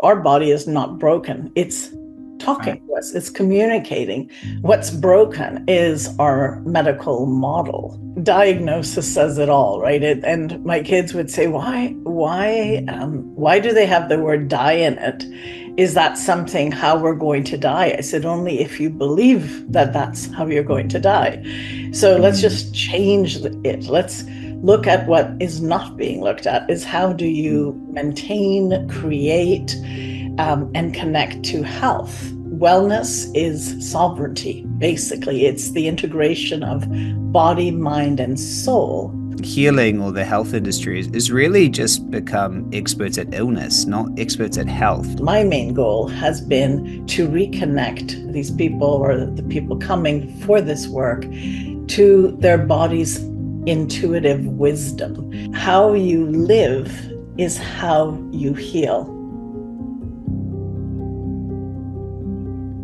our body is not broken. It's Right. talking to us, it's communicating. What's broken is our medical model. Diagnosis says it all, right? And my kids would say, why do they have the word die in it? Is that something how we're going to die? I said, only if you believe that that's how you're going to die. So let's Mm. just change it. Let's look at what is not being looked at is how do you maintain, create, and connect to health. Wellness is sovereignty. Basically, it's the integration of body, mind, and soul. Healing or the health industry is really just become experts at illness, not experts at health. My main goal has been to reconnect these people or the people coming for this work to their body's intuitive wisdom. How you live is how you heal.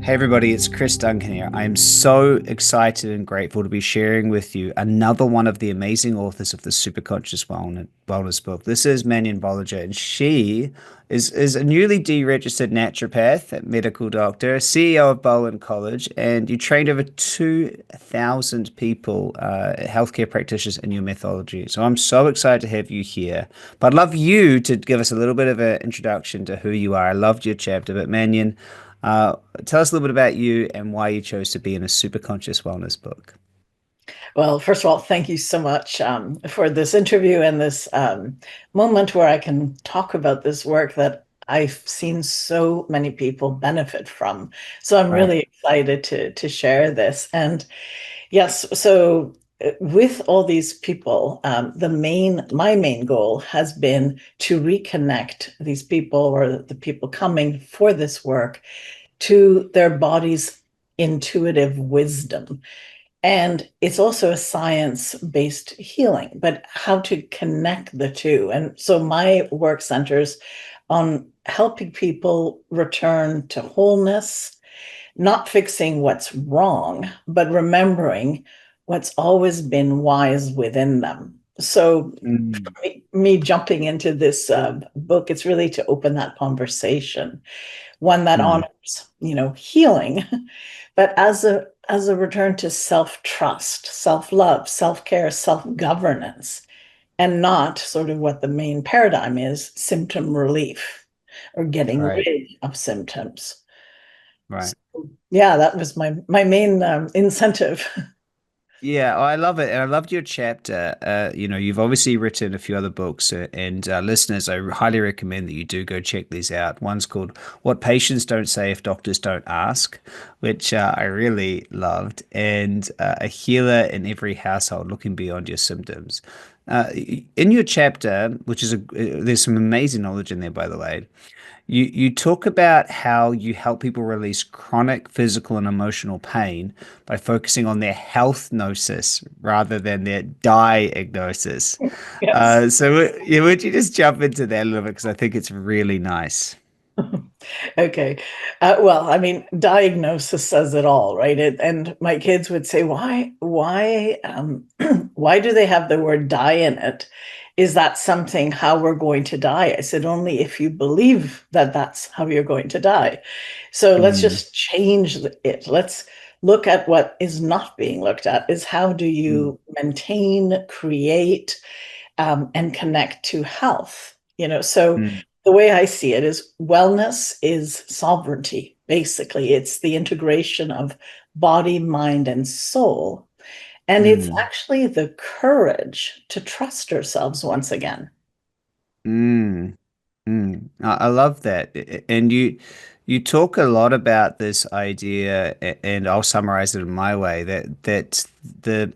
Hey everybody, it's Chris Duncan here. I am so excited and grateful to be sharing with you another one of the amazing authors of the Superconscious Wellness book. This is Manon Bolliger, and she is a newly deregistered naturopath, medical doctor, CEO of Bowen College, and you trained over 2,000 people, healthcare practitioners, in your methodology. So I'm so excited to have you here. But I'd love you to give us a little bit of an introduction to who you are. I loved your chapter, but Manon, tell us a little bit about you and why you chose to be in a super conscious wellness book. Well, first of all, thank you so much for this interview and this moment where I can talk about this work that I've seen so many people benefit from. So I'm Right. really excited to share this. And yes, so with all these people, my main goal has been to reconnect these people or the people coming for this work to their body's intuitive wisdom. And it's also a science-based healing, but how to connect the two. And so my work centers on helping people return to wholeness, not fixing what's wrong, but remembering what's always been wise within them. So Mm. for me jumping into this book, it's really to open that conversation, one that Mm. honors, healing, but as a return to self-trust, self-love, self-care, self-governance, and not sort of what the main paradigm is, symptom relief or getting Right. rid of symptoms. Right. So, yeah, that was my main incentive. Yeah, I love it. And I loved your chapter. You've obviously written a few other books, and listeners, I highly recommend that you do go check these out. One's called What Patients Don't Say If Doctors Don't Ask, which I really loved, and A Healer in Every Household Looking Beyond Your Symptoms. In your chapter, which is there's some amazing knowledge in there, by the way. You talk about how you help people release chronic physical and emotional pain by focusing on their health gnosis rather than their diagnosis. Yes. Yeah, would you just jump into that a little bit? Because I think it's really nice. Okay. Well, I mean, diagnosis says it all, right? And my kids would say, why do they have the word die in it? Is that something how we're going to die? I said, only if you believe that that's how you're going to die. So let's Mm. just change it. Let's look at what is not being looked at is how do Mm. you maintain, create, and connect to health. So Mm. the way I see it is wellness is sovereignty. Basically, it's the integration of body, mind, and soul. And it's Mm. actually the courage to trust ourselves once again. Mm. Mm, I love that. And you talk a lot about this idea, and I'll summarize it in my way, that the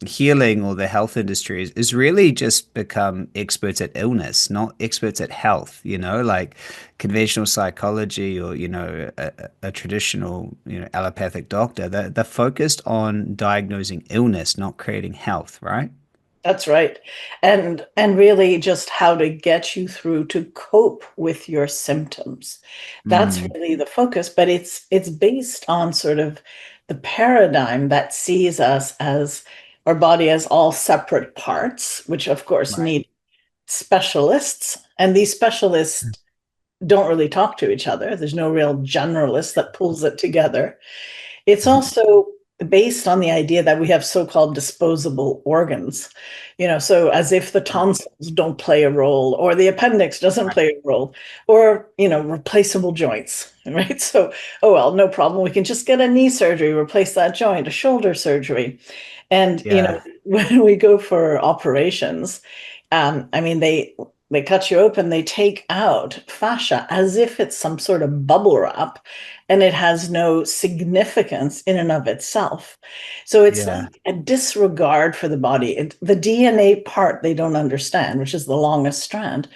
healing or the health industry is really just become experts at illness, not experts at health, like conventional psychology or, a traditional, allopathic doctor. They're focused on diagnosing illness, not creating health, right? That's right. And really just how to get you through to cope with your symptoms. That's Mm. really the focus, but it's based on sort of the paradigm that sees us as our body as all separate parts, which of course Right. need specialists, and these specialists don't really talk to each other. There's no real generalist that pulls it together. It's Mhm. also based on the idea that we have so-called disposable organs, so as if the tonsils don't play a role, or the appendix doesn't Right. play a role, or, replaceable joints, right? So, oh, well, no problem. We can just get a knee surgery, replace that joint, a shoulder surgery. And, Yeah. when we go for operations, I mean, they cut you open, they take out fascia as if it's some sort of bubble wrap, and it has no significance in and of itself. So it's Yeah. like a disregard for the body. The DNA part they don't understand, which is the longest strand.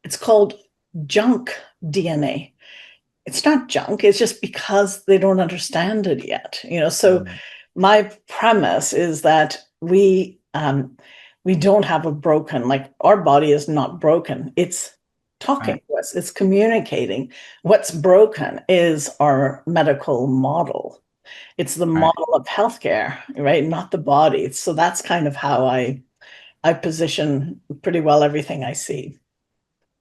It's called junk DNA. It's not junk, it's just because they don't understand it yet. So Mm. my premise is that we don't have a broken, like, our body is not broken. It's talking Right. to us, it's communicating. What's broken is our medical model. It's the Right. model of healthcare, right? Not the body. So that's kind of how I position pretty well everything I see.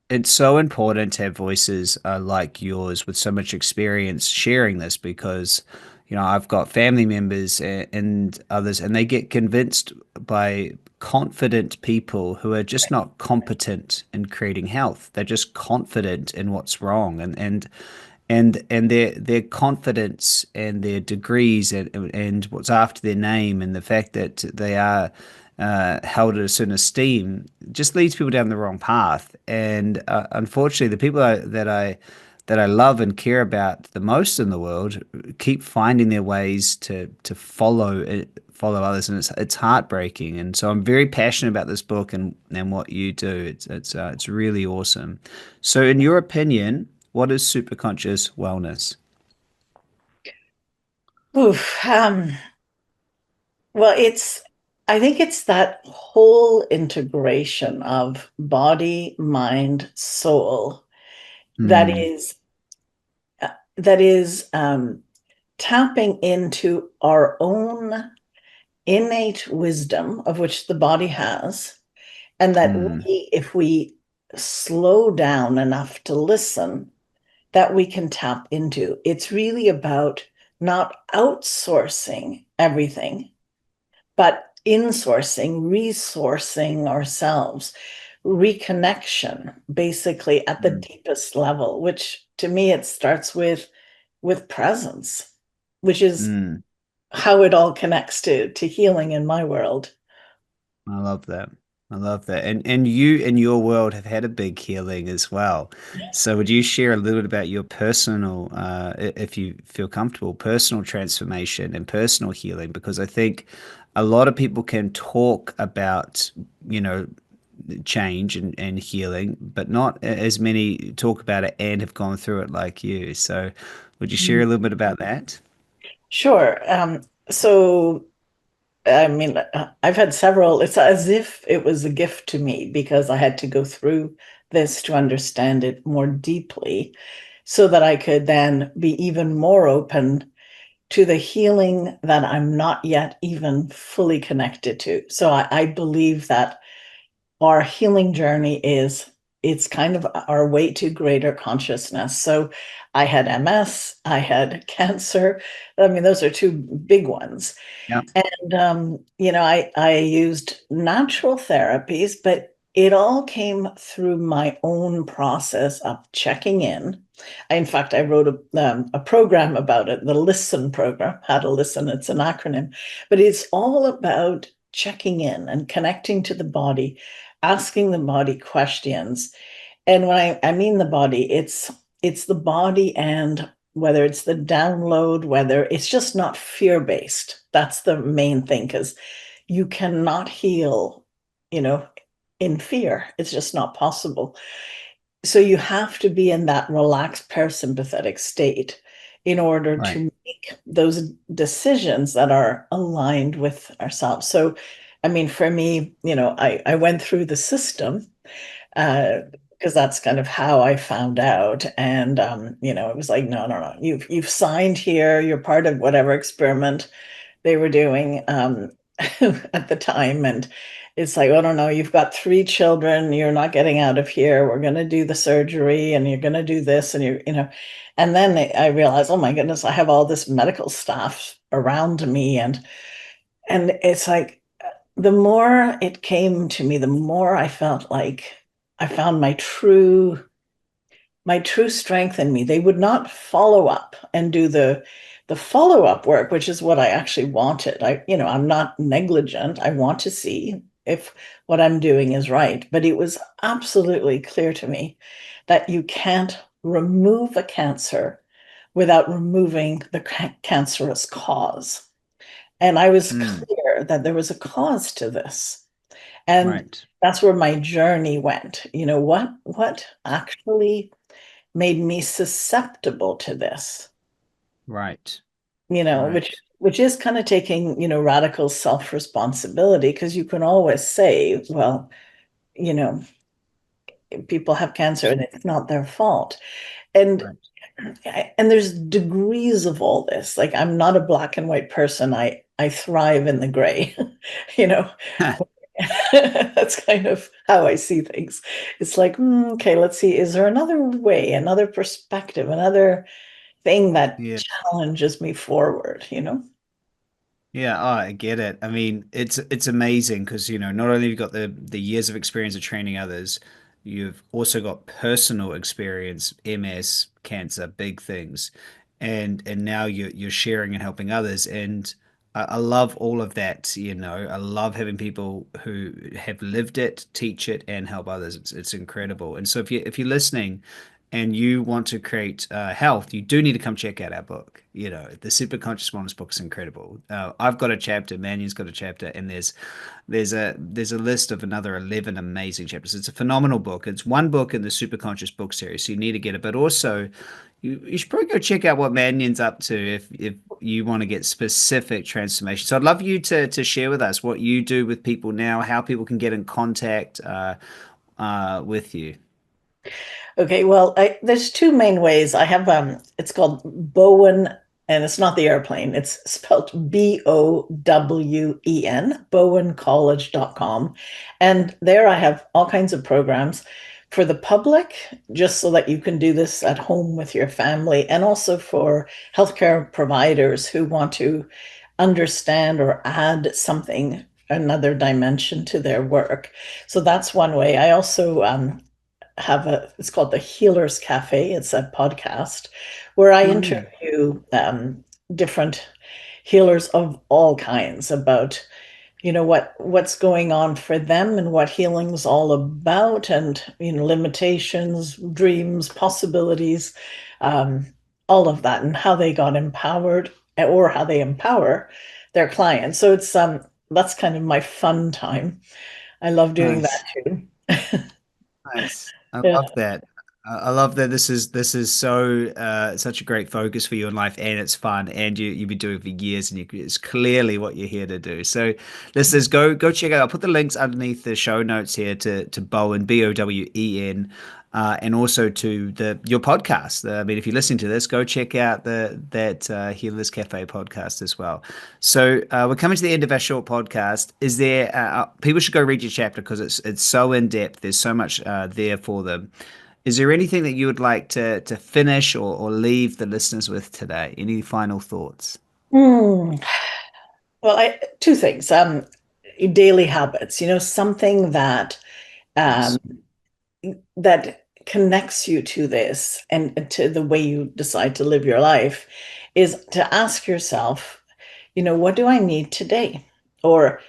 It's so important to have voices like yours with so much experience sharing this because, I've got family members and others, and they get convinced by confident people who are just not competent in creating health. They're just confident in what's wrong, and their confidence and their degrees and what's after their name and the fact that they are held at a certain esteem just leads people down the wrong path. And unfortunately, the people that I love and care about the most in the world keep finding their ways to follow others, and it's heartbreaking. And so I'm very passionate about this book and what you do. It's really awesome. So, in your opinion, what is superconscious wellness? Oof, well, I think it's that whole integration of body, mind, soul that Mm, is that is tapping into our own innate wisdom, of which the body has, and that mm, if we slow down enough to listen, that we can tap into. It's really about not outsourcing everything, but insourcing, resourcing ourselves, reconnection, basically at the mm, deepest level, which to me it starts with presence, which is mm. how it all connects to healing in my world. I love that. I love that. And you in your world have had a big healing as well. So would you share a little bit about your personal, if you feel comfortable, personal transformation and personal healing? Because I think a lot of people can talk about, you know, change and healing, but not as many talk about it and have gone through it like you. So would you share a little bit about that? Sure. So I mean, I've had several. It's as if it was a gift to me because I had to go through this to understand it more deeply so that I could then be even more open to the healing that I'm not yet even fully connected to. So I believe that our healing journey it's kind of our way to greater consciousness. So I had MS, I had cancer. I mean, those are two big ones. Yeah. And I used natural therapies, but it all came through my own process of checking in. In fact, I wrote a program about it, the Listen program, how to listen. It's an acronym, but it's all about checking in and connecting to the body, asking the body questions. And when I mean the body, it's the body, and whether it's the download, whether it's just not fear-based. That's the main thing, because you cannot heal, you know, in fear. It's just not possible. So you have to be in that relaxed parasympathetic state in order Right. to make those decisions that are aligned with ourselves. So, I mean, for me, I went through the system, uh, because that's kind of how I found out. And it was like, no, no, no, you've signed here, you're part of whatever experiment they were doing at the time. And it's like, oh, no, no, you've got three children, you're not getting out of here. We're going to do the surgery and you're going to do this and and then I realized, oh my goodness, I have all this medical staff around me and it's like the more it came to me, the more I felt like I found my true strength in me. They would not follow up and do the follow-up work, which is what I actually wanted. I'm not negligent. I want to see if what I'm doing is right. But it was absolutely clear to me that you can't remove a cancer without removing the cancerous cause. And I was Mm, clear that there was a cause to this. And right. that's where my journey went. What actually made me susceptible to this, Right. which Right. which is kind of taking, radical self-responsibility, because you can always say, well, you know, people have cancer and it's not their fault. And Right. and there's degrees of all this. Like, I'm not a black and white person. I thrive in the gray, you know. That's kind of how I see things. It's like, okay, let's see, is there another way, another perspective, another thing that Yeah. challenges me forward? Yeah, oh, I get it. I mean, it's amazing because not only have you got the years of experience of training others, you've also got personal experience, MS, cancer, big things, and now you're sharing and helping others, and I love all of that. I love having people who have lived it, teach it, and help others. It's incredible. And so if you're listening and you want to create health, you do need to come check out our book. The Superconscious Wellness book is incredible. I've got a chapter, Manion's got a chapter, and there's a list of another 11 amazing chapters. It's a phenomenal book. It's one book in the Superconscious book series, so you need to get it. But also, you should probably go check out what Manion's up to if you want to get specific transformation. So I'd love you to share with us what you do with people now, how people can get in contact with you. Okay, well, there's two main ways. I have it's called Bowen, and it's not the airplane. It's spelled Bowen, bowencollege.com. And there I have all kinds of programs for the public, just so that you can do this at home with your family, and also for healthcare providers who want to understand or add something, another dimension to their work. So that's one way. I also it's called the Healers Cafe. It's a podcast where I Mm. interview different healers of all kinds about, what's going on for them and what healing's all about, and limitations, dreams, possibilities, um, all of that, and how they got empowered, or how they empower their clients. So it's that's kind of my fun time. I love doing that Nice. too. Nice. I Yeah. love that. I love that this is so such a great focus for you in life, and it's fun, and you've been doing it for years, and it's clearly what you're here to do. So listeners, go check out. I'll put the links underneath the show notes here to Bowen, Bowen, and also to your podcast. I mean, if you're listening to this, go check out that Healers Cafe podcast as well. So we're coming to the end of our short podcast. Is there people should go read your chapter because it's so in depth. There's so much there for them. Is there anything that you would like to finish or leave the listeners with today? Any final thoughts? Hmm. Well, two things. Daily habits, something Yes. um, that connects you to this and to the way you decide to live your life, is to ask yourself, what do I need today? Or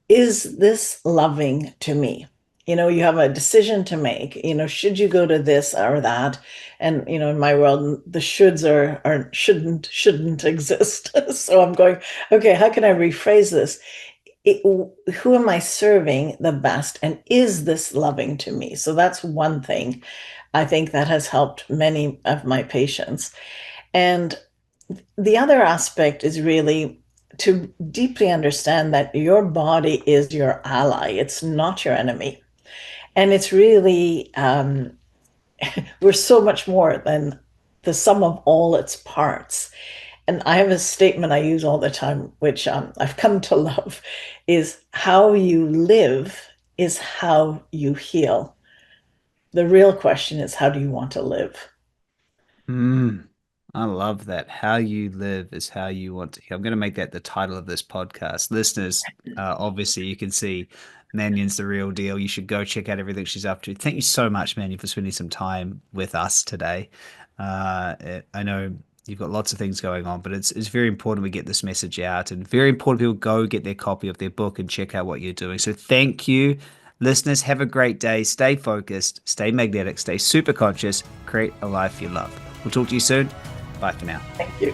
is this loving to me? You have a decision to make. Should you go to this or that? And in my world, the shoulds are shouldn't exist. So I'm going, okay, how can I rephrase this? Who am I serving the best? And is this loving to me? So that's one thing I think that has helped many of my patients. And the other aspect is really to deeply understand that your body is your ally, it's not your enemy. And it's really, we're so much more than the sum of all its parts. And I have a statement I use all the time, which I've come to love, is how you live is how you heal. The real question is, how do you want to live? Mm, I love that. How you live is how you want to heal. I'm going to make that the title of this podcast. Listeners, obviously, you can see Manion's the real deal. You should go check out everything she's up to. Thank you so much, Manion, for spending some time with us today. I know you've got lots of things going on, but it's very important we get this message out, and very important people go get their copy of their book and check out what you're doing. So thank you. Listeners, have a great day. Stay focused, stay magnetic, stay super conscious, create a life you love. We'll talk to you soon. Bye for now. Thank you.